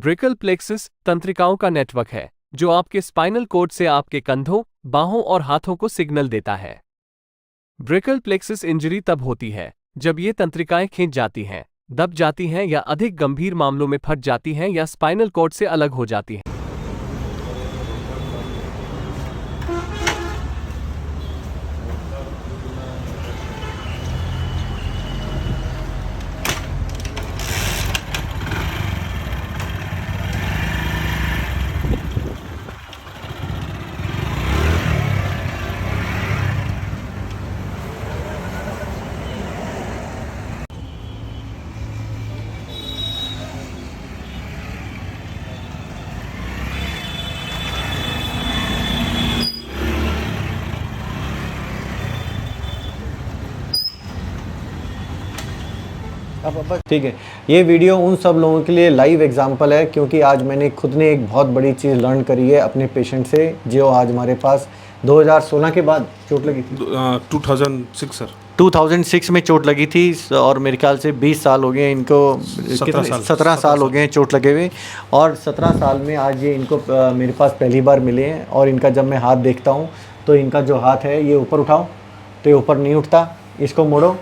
Brachial plexus तंत्रिकाओं का network है जो आपके स्पाइनल कॉर्ड से आपके कंधों, बाहों और हाथों को सिग्नल देता है। ब्रेकल प्लेक्सस इंजरी तब होती है जब ये तंत्रिकाएं खींच जाती हैं, दब जाती हैं या अधिक गंभीर मामलों में फट जाती हैं या स्पाइनल कॉर्ड से अलग हो जाती हैं। अब ठीक है, ये वीडियो उन सब लोगों के लिए लाइव एग्जांपल है, क्योंकि आज मैंने खुद ने एक बहुत बड़ी चीज़ लर्न करी है अपने पेशेंट से, जो आज हमारे पास 2016 के बाद चोट लगी थी। 2006 सर, 2006 में चोट लगी थी और मेरे ख्याल से 20 साल हो गए इनको, 17 साल हो गए हैं चोट लगे हुए। और 17 साल में आज ये इनको मेरे पास पहली बार मिले हैं। और इनका जब मैं हाथ देखता हूँ तो इनका जो हाथ है ये ऊपर उठाओ तो ये ऊपर नहीं उठता, इसको मोड़ो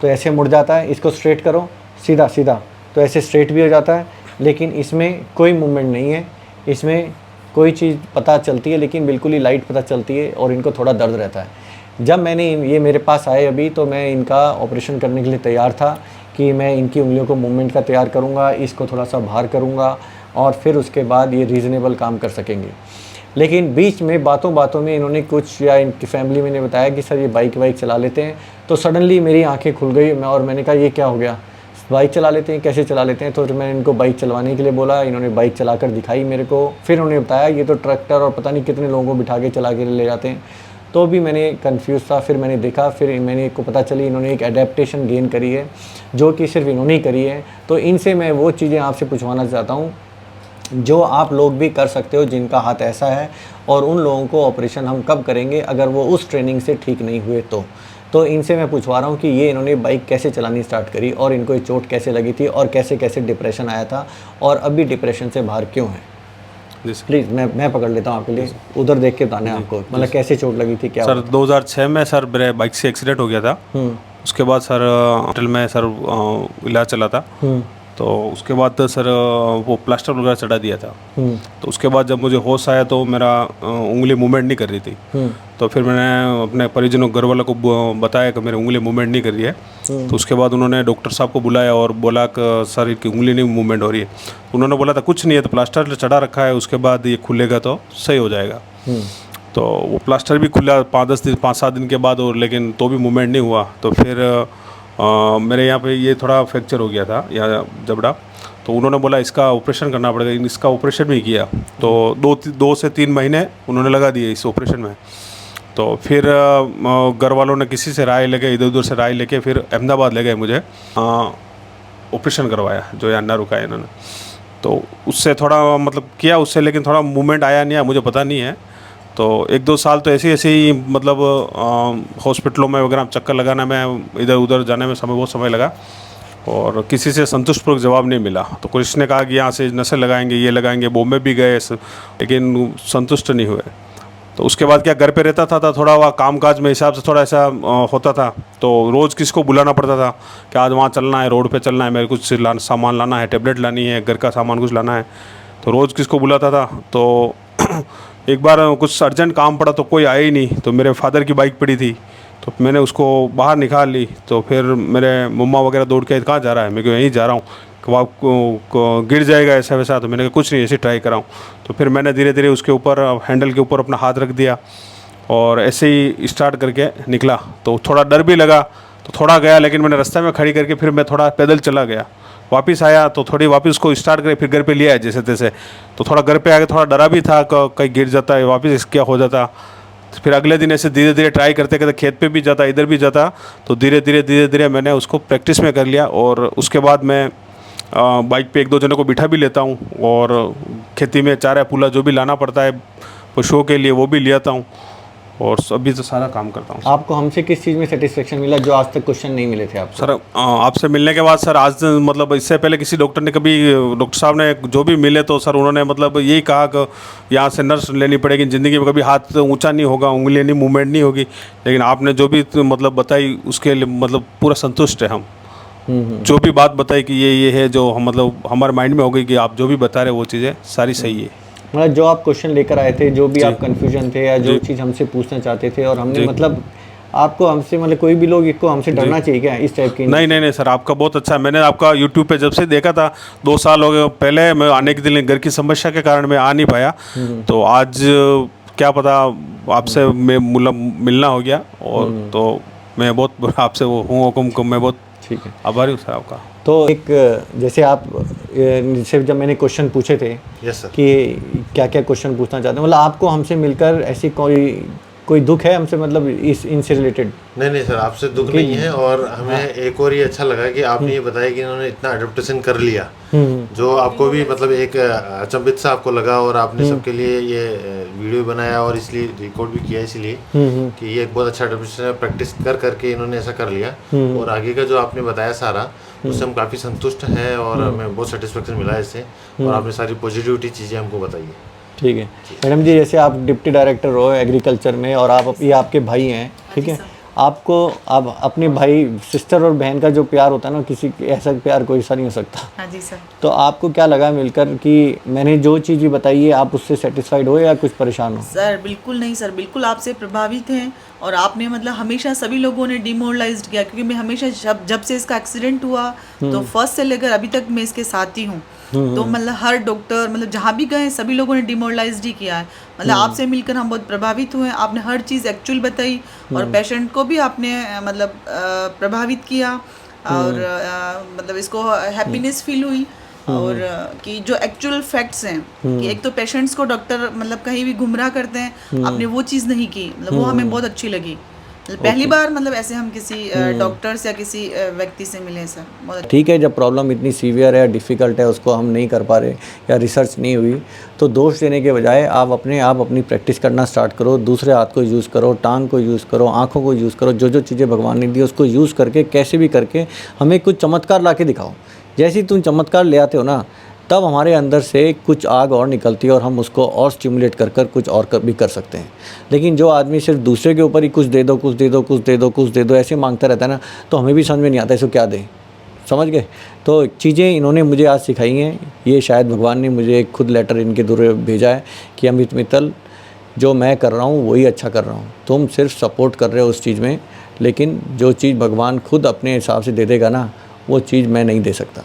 तो ऐसे मुड़ जाता है, इसको स्ट्रेट करो सीधा सीधा तो ऐसे स्ट्रेट भी हो जाता है। लेकिन इसमें कोई मूवमेंट नहीं है, इसमें कोई चीज़ पता चलती है लेकिन बिल्कुल ही लाइट पता चलती है और इनको थोड़ा दर्द रहता है। जब मैंने ये मेरे पास आए अभी तो मैं इनका ऑपरेशन करने के लिए तैयार था कि मैं इनकी उंगलियों को मूवमेंट का तैयार करूँगा, इसको थोड़ा सा बाहर करूँगा और फिर उसके बाद ये रीज़नेबल काम कर सकेंगे। लेकिन बीच में बातों बातों में इन्होंने कुछ, या इनकी फैमिली में ने बताया कि सर ये बाइक वाइक चला लेते हैं, तो सडनली मेरी आंखें खुल गई और मैंने कहा ये क्या हो गया, बाइक चला लेते हैं, कैसे चला लेते हैं। तो मैंने इनको बाइक चलवाने के लिए बोला, इन्होंने बाइक चलाकर दिखाई मेरे को। फिर उन्होंने बताया ये तो ट्रैक्टर और पता नहीं कितने लोगों को बिठा के चला के ले जाते हैं। तो भी मैंने कंफ्यूज था। फिर मैंने देखा, फिर मैंने को पता चली इन्होंने एक एडेप्टेशन गेन करी है जो कि सिर्फ इन्होंने ही करी है। तो इनसे मैं वो चीज़ें आपसे पूछवाना चाहता हूँ जो आप लोग भी कर सकते हो जिनका हाथ ऐसा है, और उन लोगों को ऑपरेशन हम कब करेंगे अगर वो उस ट्रेनिंग से ठीक नहीं हुए तो इनसे मैं पूछवा रहा हूँ कि ये इन्होंने बाइक कैसे चलानी स्टार्ट करी और इनको ये चोट कैसे लगी थी और कैसे कैसे डिप्रेशन आया था और अभी डिप्रेशन से बाहर क्यों है। प्लीज़ मैं पकड़ लेता हूँ आपके लिए, उधर देख के बताना है आपको, मतलब कैसे चोट लगी थी क्या। सर 2006 में सर मेरे बाइक से एक्सीडेंट हो गया था। उसके बाद सर हॉस्पिटल में सर इलाज चला था। तो उसके बाद तो सर वो प्लास्टर वगैरह चढ़ा दिया था। तो उसके बाद जब मुझे होश आया तो मेरा उंगली मूवमेंट नहीं कर रही थी। तो फिर मैंने अपने परिजनों घर वालों को बताया कि मेरी उंगली मूवमेंट नहीं कर रही है। तो उसके बाद उन्होंने डॉक्टर साहब को बुलाया और बोला कि सर इनकी उंगली नहीं मूवमेंट हो रही है। उन्होंने बोला था कुछ नहीं है, तो प्लास्टर चढ़ा रखा है, उसके बाद ये खुलेगा तो सही हो जाएगा। तो वो प्लास्टर भी खुला 5-7 दिन के बाद, और लेकिन तो भी मूवमेंट नहीं हुआ। तो फिर मेरे यहाँ पे ये थोड़ा फ्रैक्चर हो गया था यहाँ जबड़ा। तो उन्होंने बोला इसका ऑपरेशन करना पड़ेगा। इसका ऑपरेशन भी किया। तो 2 से 3 महीने उन्होंने लगा दिए इस ऑपरेशन में। तो फिर घर वालों ने किसी से राय लेके, इधर उधर से राय लेके फिर अहमदाबाद ले गए मुझे, ऑपरेशन करवाया जो यहाँ ना रुका इन्होंने। तो उससे थोड़ा मतलब किया उससे, लेकिन थोड़ा मूवमेंट आया नहीं है, मुझे पता नहीं है। तो 1-2 साल तो ऐसे ही मतलब हॉस्पिटलों में वगैरह चक्कर लगाने में, इधर उधर जाने में बहुत समय लगा और किसी से संतुष्टपूर्वक जवाब नहीं मिला। तो कुछ ने कहा कि यहाँ से नसें लगाएंगे, ये लगाएंगे, बॉम्बे भी गए, लेकिन संतुष्ट नहीं हुए। तो उसके बाद क्या घर पे रहता था थोड़ा वह कामकाज में हिसाब से थोड़ा ऐसा होता था। तो रोज़ किसको बुलाना पड़ता था कि आज वहाँ चलना है, रोड पे चलना है, मेरे कुछ सामान लाना है, टेबलेट लानी है, घर का सामान कुछ लाना है। तो रोज़ किसको बुलाता था। तो एक बार कुछ अर्जेंट काम पड़ा तो कोई आया ही नहीं। तो मेरे फादर की बाइक पड़ी थी तो मैंने उसको बाहर निकाल ली। तो फिर मेरे मम्मा वगैरह दौड़ के कहाँ जा रहा है, मैं क्यों यहीं जा रहा हूँ, कि आपको गिर जाएगा ऐसा वैसा। तो मैंने कहा कुछ नहीं, ऐसे ट्राई कराऊँ। तो फिर मैंने धीरे धीरे उसके ऊपर हैंडल के ऊपर अपना हाथ रख दिया और ऐसे ही स्टार्ट करके निकला। तो थोड़ा डर भी लगा तो थोड़ा गया, लेकिन मैंने रास्ते में खड़ी करके फिर मैं थोड़ा पैदल चला गया। वापस आया तो थोड़ी वापस उसको स्टार्ट करे, फिर घर पे लिया जैसे तैसे। तो थोड़ा घर पे आके थोड़ा डरा भी था कहीं गिर जाता है, वापस क्या हो जाता। तो फिर अगले दिन ऐसे धीरे धीरे ट्राई करते करते खेत पे भी जाता, इधर भी जाता। तो धीरे धीरे मैंने उसको प्रैक्टिस में कर लिया। और उसके बाद मैं बाइक पे 1-2 जनों को बिठा भी लेता हूँ और खेती में चारा फूला जो भी लाना पड़ता है पशुओं के लिए वो भी ले आता हूँ। और अभी तो सारा काम करता हूँ। आपको हमसे किस चीज़ में सेटिस्फेक्शन मिला जो आज तक क्वेश्चन नहीं मिले थे आपको? सर आपसे मिलने के बाद सर आज मतलब इससे पहले किसी डॉक्टर ने कभी, डॉक्टर साहब ने जो भी मिले तो सर उन्होंने मतलब यही कहा कि यहाँ से नर्स लेनी पड़ेगी, ज़िंदगी में कभी हाथ ऊंचा नहीं होगा, उंगली नहीं मूवमेंट नहीं होगी। लेकिन आपने जो भी मतलब बताई उसके लिए मतलब पूरा संतुष्ट है हम। जो भी बात बताई कि ये है जो हम मतलब हमारे माइंड में हो गई कि आप जो भी बता रहे वो चीज़ें सारी सही है। मतलब जो आप क्वेश्चन लेकर आए थे, जो भी आप कंफ्यूजन थे या जो चीज़ हमसे पूछना चाहते थे, और हमने मतलब आपको हमसे मतलब कोई भी लोग इसको हमसे डरना चाहिए क्या इस टाइप की? नहीं सर, आपका बहुत अच्छा है। मैंने आपका यूट्यूब पे जब से देखा था 2 साल हो गए पहले, मैं आने के दिन घर की समस्या के कारण मैं आ नहीं पाया, तो आज क्या पता आपसे मैं मिलना हो गया, और तो मैं बहुत आपसे वो हूँ हुक्म को मैं बहुत ठीक है, आभारी हूँ सर आपका। तो एक जैसे आप जैसे जब मैंने क्वेश्चन पूछे थे कि क्या क्या क्वेश्चन पूछना चाहते हैं, मतलब आपको हमसे मिलकर ऐसी कोई दुख है हमसे, मतलब इनसे रिलेटेड? नहीं सर, आपसे दुख नहीं है। और हमें एक और ये अच्छा लगा कि आपने ये बताया कि इन्होंने इतना एडप्टेशन कर लिया, जो आपको भी मतलब एक अचंभित सा आपको लगा, और आपने सबके लिए ये वीडियो बनाया और इसलिए रिकॉर्ड भी किया, इसलिए कि ये एक बहुत अच्छा एडप्टेशन है। प्रैक्टिस कर करके इन्होंने ऐसा कर लिया, और आगे का जो आपने बताया सारा, उससे हम काफ़ी संतुष्ट हैं और हमें बहुत सेटिस्फेक्शन मिला है इससे, और आपने सारी पॉजिटिविटी चीज़ें हमको बताई है। ठीक है मैडम जी, जैसे आप डिप्टी डायरेक्टर हो एग्रीकल्चर में, और आप ये आपके भाई हैं, ठीक है, आपको आप अपने भाई सिस्टर और बहन का जो प्यार होता है ना, किसी ऐसा प्यार कोई सा नहीं हो सकता। हाँ जी सर। तो आपको क्या लगा मिलकर कि मैंने जो चीज़ भी बताई है आप उससे सेटिस्फाइड हो या कुछ परेशान हो? सर बिल्कुल नहीं सर, बिल्कुल आपसे प्रभावित हैं, और आपने मतलब हमेशा सभी लोगों ने डिमोरलाइज्ड किया, क्योंकि मैं हमेशा जब से इसका एक्सीडेंट हुआ तो फर्स्ट से लेकर अभी तक मैं इसके साथ ही हूँ। तो मतलब हर डॉक्टर मतलब जहाँ भी गए सभी लोगों ने डिमोरलाइज्ड ही किया है। मतलब आपसे मिलकर हम बहुत प्रभावित हुए, आपने हर चीज़ एक्चुअल बताई, और पेशेंट को भी आपने मतलब प्रभावित किया, और मतलब इसको हैप्पीनेस फील हुई, और कि जो एक्चुअल फैक्ट्स हैं कि एक तो पेशेंट्स को डॉक्टर मतलब कहीं भी गुमराह करते हैं, आपने वो चीज़ नहीं की, मतलब वो हमें बहुत अच्छी लगी। पहली बार मतलब ऐसे हम किसी डॉक्टर्स या किसी व्यक्ति से मिले सर, बहुत ठीक है, जब प्रॉब्लम इतनी सीवियर है, डिफ़िकल्ट है, उसको हम नहीं कर पा रहे या रिसर्च नहीं हुई, तो दोष देने के बजाय आप अपनी प्रैक्टिस करना स्टार्ट करो। दूसरे हाथ को यूज़ करो, टांग को यूज़ करो, आँखों को यूज़ करो, जो चीज़ें भगवान ने दी उसको यूज़ करके कैसे भी करके हमें कुछ चमत्कार ला के दिखाओ। जैसे ही तुम चमत्कार ले आते हो ना, तब हमारे अंदर से कुछ आग और निकलती है और हम उसको और स्टिमुलेट कर कुछ और भी कर सकते हैं। लेकिन जो आदमी सिर्फ दूसरे के ऊपर ही कुछ दे दो, कुछ दे दो, कुछ दे दो, कुछ दे दो ऐसे मांगता रहता है ना, तो हमें भी समझ में नहीं आता इसको क्या दें। समझ गए? तो चीज़ें इन्होंने मुझे आज सिखाई हैं। ये शायद भगवान ने मुझे खुद लेटर इनके द्वारा भेजा है कि अमित मित्तल, जो मैं कर रहा हूँ वही अच्छा कर रहा हूँ, तुम सिर्फ सपोर्ट कर रहे हो उस चीज़ में, लेकिन जो चीज़ भगवान खुद अपने हिसाब से दे देगा ना, वो चीज़ मैं नहीं दे सकता।